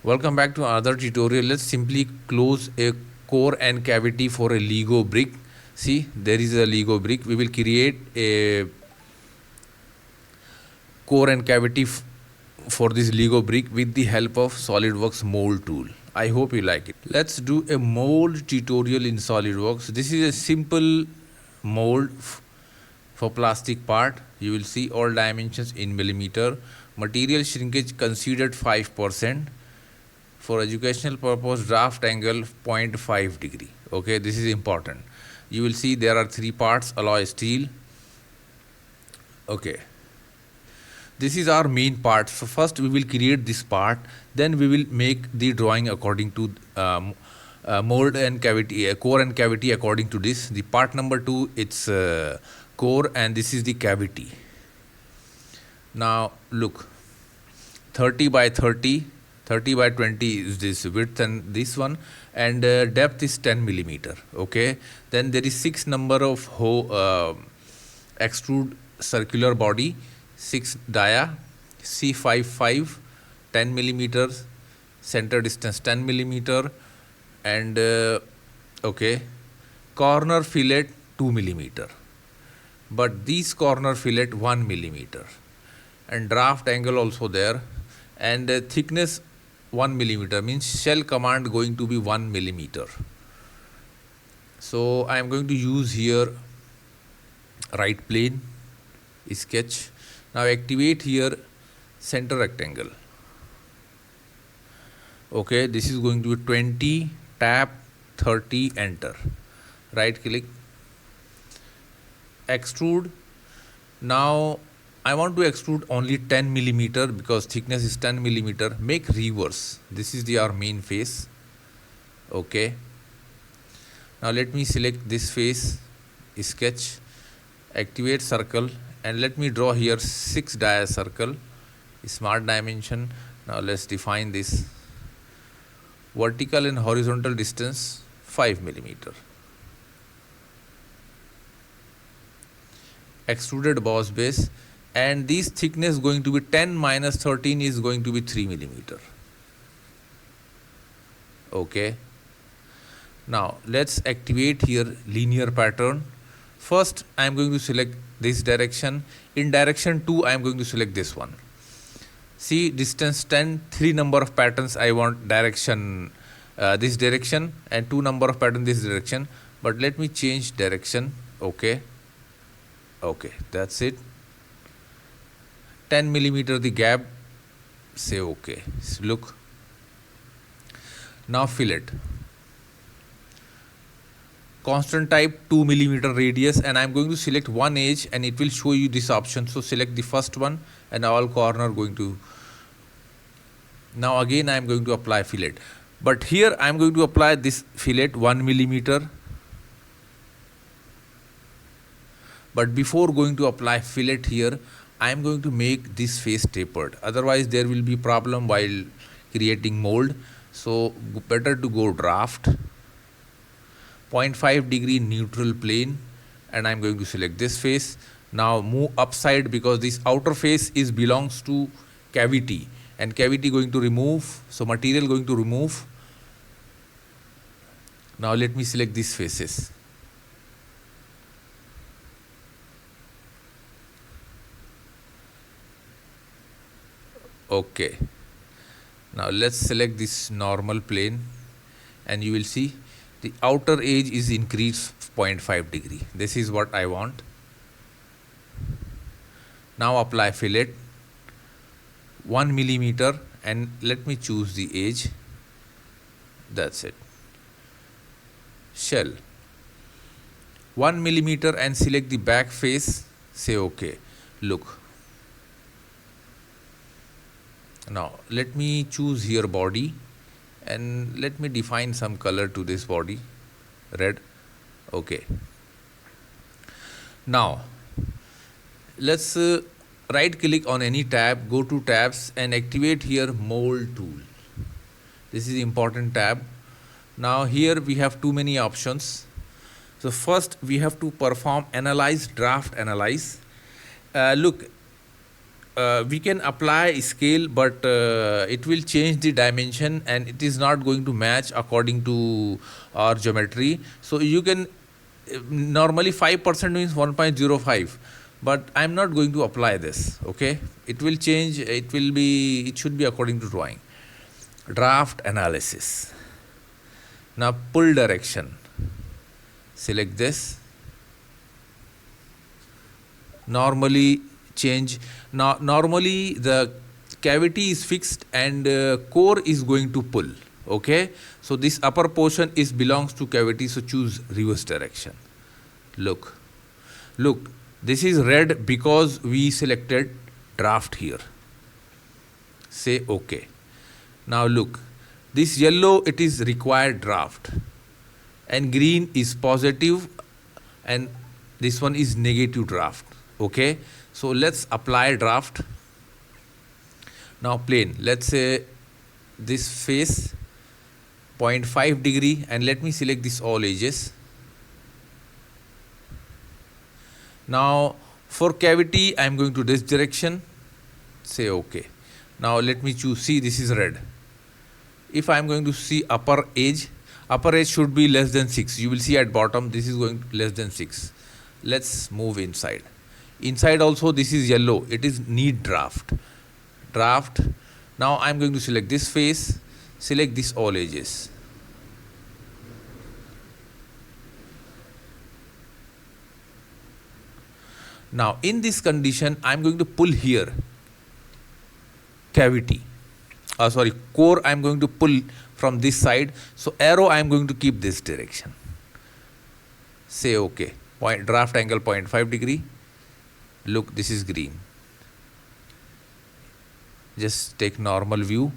Welcome back to another tutorial. Let's simply close a core and cavity for a Lego brick. See, there is a Lego brick. We will create a core and cavity for this Lego brick with the help of SolidWorks mold tool. I hope you like it. Let's do a mold tutorial in SolidWorks. This is a simple mold for plastic part. You will see all dimensions in millimeter. Material shrinkage considered 5%. For educational purpose, draft angle 0.5 degree. Okay, this is important. You will see there are three parts: alloy steel. Okay, this is our main part. So first we will create this part, then we will make the drawing according to mold and cavity, core and cavity according to this. The part number 2, it's core, and this is the cavity. Now look, 30 by 30. 30 by 20 is this width and this one, and depth is 10 millimeter. Okay, then there is 6 number of extrude circular body, 6 dia, C55, 10 millimeters, center distance 10 millimeter, and okay, corner fillet 2 millimeter, but these corner fillet 1 millimeter, and draft angle also there, and thickness 1 millimeter, means shell command going to be 1 millimeter. So I am going to use here right plane sketch. Now activate here center rectangle. Okay, this is going to be 20, tap 30, enter. Right click, extrude. Now I want to extrude only 10 millimeter because thickness is 10 millimeter. Make reverse. This is our main face. Okay. Now let me select this face, sketch, activate circle, and let me draw here 6 dia circle, smart dimension. Now let's define this. Vertical and horizontal distance 5 millimeter. Extruded boss base. And this thickness going to be 10 minus 13 is going to be 3 millimeter. Okay. Now let's activate here linear pattern. First I am going to select this direction. In direction 2 I am going to select this one. See, distance 10, 3 number of patterns I want direction this direction, and 2 number of pattern this direction. But let me change direction. Okay. Okay, that's it. 10 millimeter the gap, say okay. So look, now fillet, constant type 2 millimeter radius, and I'm going to select one edge and it will show you this option. So select the first one and all corner going to. Now again I'm going to apply fillet, but here I'm going to apply this fillet 1 millimeter. But before going to apply fillet here, I am going to make this face tapered. Otherwise there will be problem while creating mold. So better to go draft, 0.5 degree neutral plane, and I am going to select this face. Now move upside because this outer face is belongs to cavity, and cavity going to remove. So material going to remove. Now let me select these faces. Okay, now let's select this normal plane, and you will see the outer edge is increased 0.5 degree. This is what I want. Now apply fillet 1 millimeter, and let me choose the edge. That's it. Shell 1 millimeter and select the back face. Say okay. Look. Now let me choose here body, and let me define some color to this body, red. Okay. Now let's right click on any tab, go to tabs and activate here mold tool. This is important tab. Now here we have too many options. So first we have to perform analyze, draft analyze. Look, we can apply scale, but it will change the dimension and it is not going to match according to our geometry. So you can normally 5% means 1.05, but I'm not going to apply this. Okay, it will change. It should be according to drawing. Draft analysis. Now pull direction. Select this. Normally change. Now normally the cavity is fixed and core is going to pull. Okay, so this upper portion is belongs to cavity, so choose reverse direction. Look, this is red because we selected draft here. Say okay. Now look, this yellow, it is required draft, and green is positive, and this one is negative draft. Okay, so let's apply draft. Now plane, let's say this face 0.5 degree, and let me select this all edges. Now for cavity I am going to this direction. Say okay. Now let me choose, see this is red. If I am going to see upper edge should be less than 6. You will see at bottom this is going less than 6. Let's move inside. Inside also this is yellow, it is need draft. Now I am going to select this face, select this all edges. Now in this condition I am going to pull here cavity. Core I am going to pull from this side. So arrow I am going to keep this direction. Say okay. Draft angle 0.5 degree. Look, this is green. Just take normal view.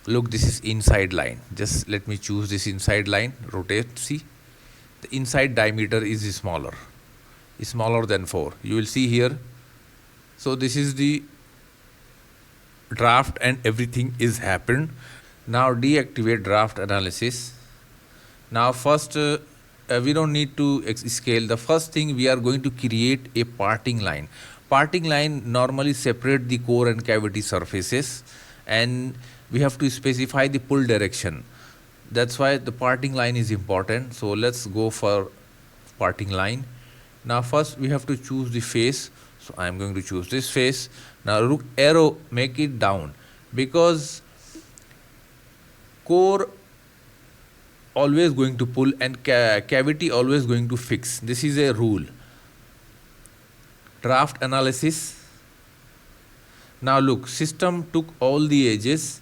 Look, this is inside line. Just let me choose this inside line. Rotate. See, the inside diameter is smaller than 4. You will see here. So this is the draft and everything is happened. Now deactivate draft analysis. Now first we don't need to scale. The first thing, we are going to create a parting line. Parting line normally separate the core and cavity surfaces, and we have to specify the pull direction. That's why the parting line is important. So let's go for parting line. Now first we have to choose the face. So I am going to choose this face. Now look, arrow, make it down, because core always going to pull and cavity always going to fix. This is a rule. Draft analysis. Now look, system took all the edges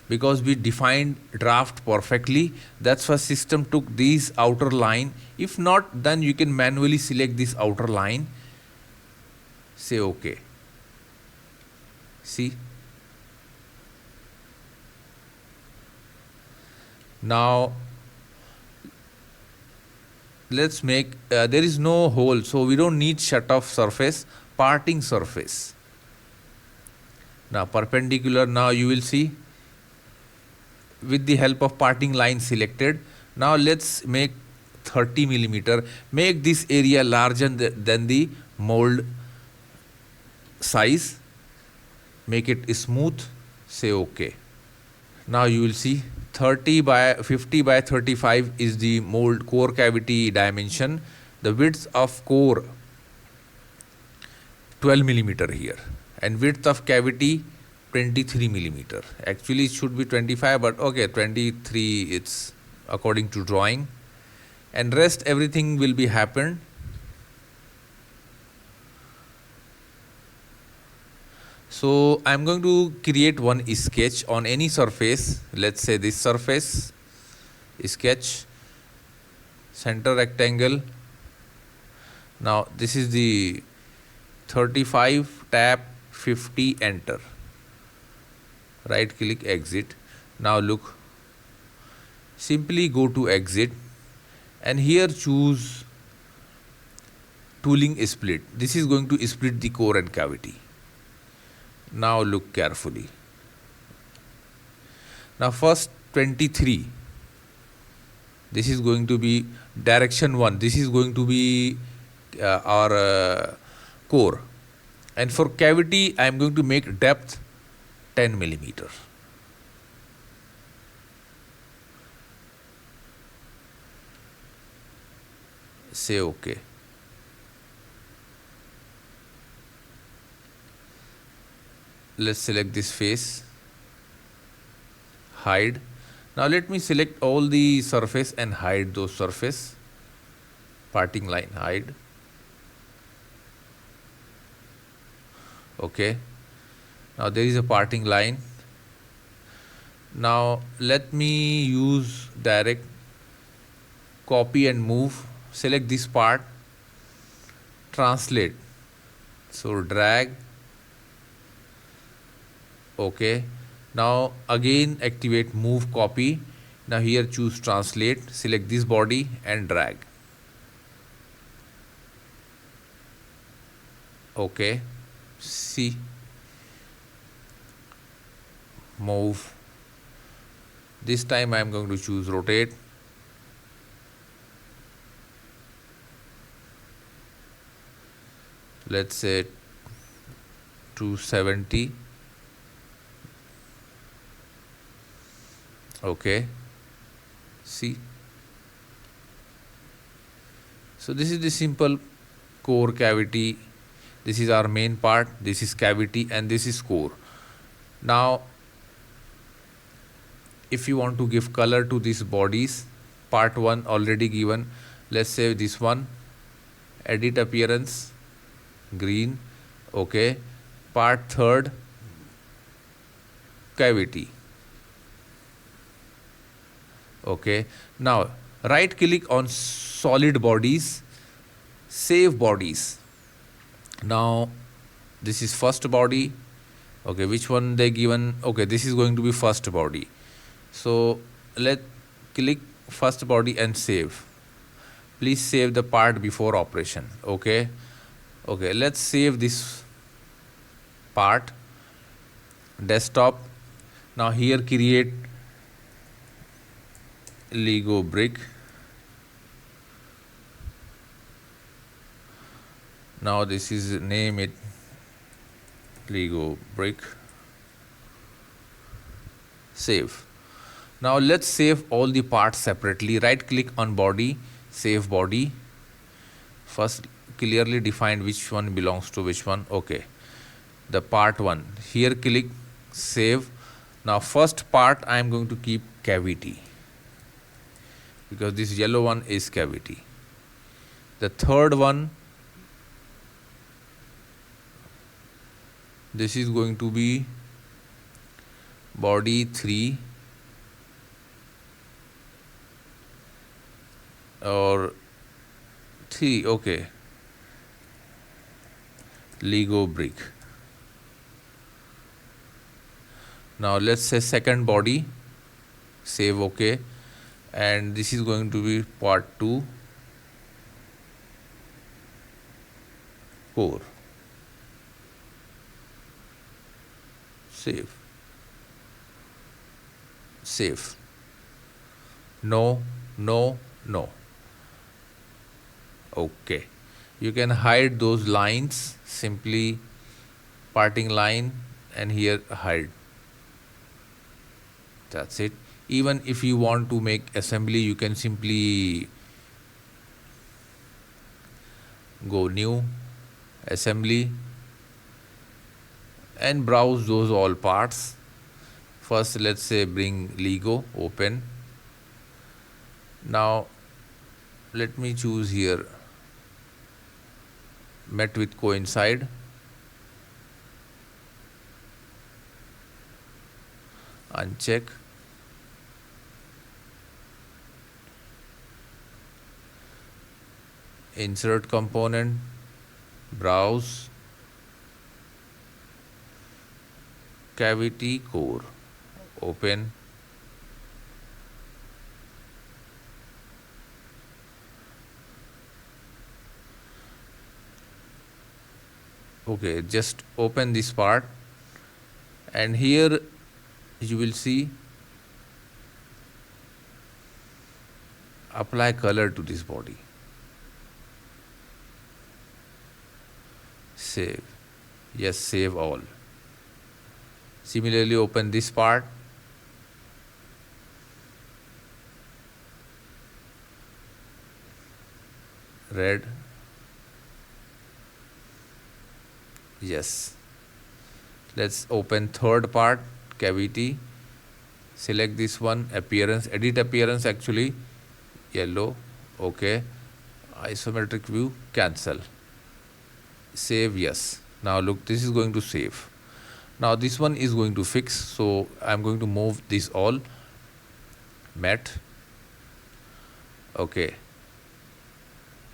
because we defined draft perfectly. That's why system took these outer line. If not, then you can manually select this outer line. Say okay. See. Now let's make, there is no hole, so we don't need shut off surface, parting surface. Now perpendicular, now you will see with the help of parting line selected. Now let's make 30 millimeter, make this area larger than the mold size, make it smooth. Say okay. Now you will see 30 by 50 by 35 is the mold core cavity dimension. The width of core 12 millimeter here, and width of cavity 23 millimeter. Actually it should be 25, but okay, 23 it's according to drawing, and rest everything will be happened. So I'm going to create one sketch on any surface. Let's say this surface. Sketch, center rectangle. Now this is the 35, tap 50, enter. Right click, exit. Now look, simply go to exit, and here choose tooling split. This is going to split the core and cavity. Now look carefully. Now first 23. This is going to be direction 1. This is going to be our core. And for cavity, I am going to make depth 10 millimeter. Say OK. Let's select this face, hide. Now let me select all the surface and hide those surface. Parting line, hide. Okay. Now there is a parting line. Now let me use direct copy and move. Select this part, translate. So drag. Okay. Now again activate move copy. Now here choose translate, select this body and drag. Okay. See. Move. This time I am going to choose rotate. Let's say 270. Okay. See. So this is the simple core cavity. This is our main part. This is cavity and this is core. Now if you want to give color to these bodies, part 1 already given. Let's say this one, edit appearance, green. Okay. Part 3rd, cavity. Okay. Now right click on solid bodies, save bodies. Now this is first body. Okay, which one they given? Okay, this is going to be first body. So let click first body and save. Please save the part before operation. Okay. Okay, let's save this part. Desktop. Now here create Lego brick. Now this is name it Lego brick. Save. Now let's save all the parts separately. Right click on body, save body. First clearly define which one belongs to which one. Okay. The part 1. Here click save. Now first part I am going to keep cavity, because this yellow one is cavity. The third one, this is going to be body 3 or 3. Okay. Lego brick. Now let's say second body, save. Okay. And this is going to be part 2, core. Save. Save. No, no, no. Okay. You can hide those lines, simply parting line and here hide. That's it. Even if you want to make assembly, you can simply go new, assembly, and browse those all parts. First let's say bring Lego, open. Now let me choose here met with coincide. Uncheck. Insert component, browse, cavity core, open. Okay, just open this part and here you will see apply color to this body. Save. Yes, save all. Similarly, open this part. Red. Yes. Let's open third part, cavity. Select this one, appearance, edit appearance actually, yellow. Okay. Isometric view, cancel. Save, yes. Now look, this is going to save. Now this one is going to fix, so I'm going to move this all. Matte. Okay.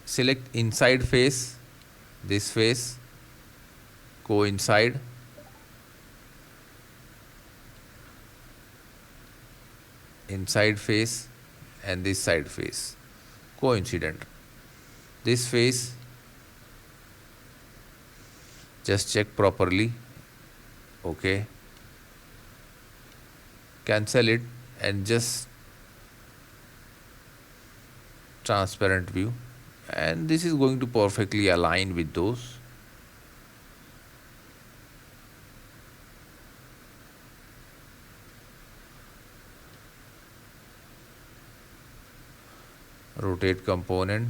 Select inside face, this face, go inside. Inside face and this side face, coincident. This face, just check properly. Okay. Cancel it and just transparent view, and this is going to perfectly align with those. Rotate component.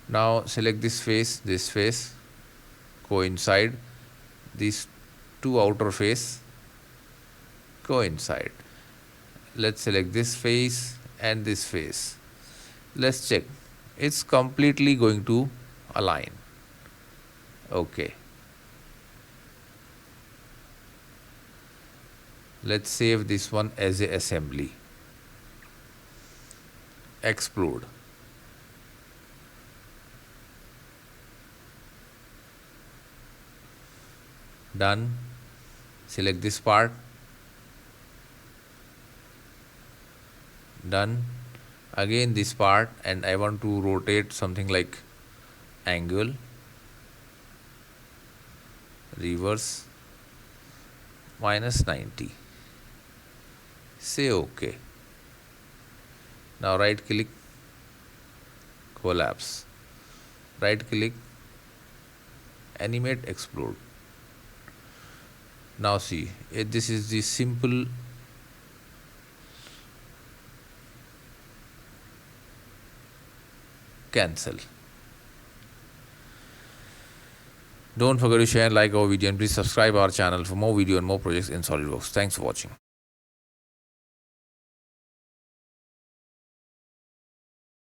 Now select this face, go inside. These two outer face, go inside. Let's select this face and this face. Let's check. It's completely going to align. Okay. Let's save this one as a assembly. Explode. Done. Select this part. Done. Again this part, and I want to rotate something like angle, reverse, -90. Say OK. Now right click, collapse. Right click, animate, explode. Now see, this is the simple cancel. Don't forget to share and like our video, and please subscribe our channel for more video and more projects in SolidWorks. Thanks for watching.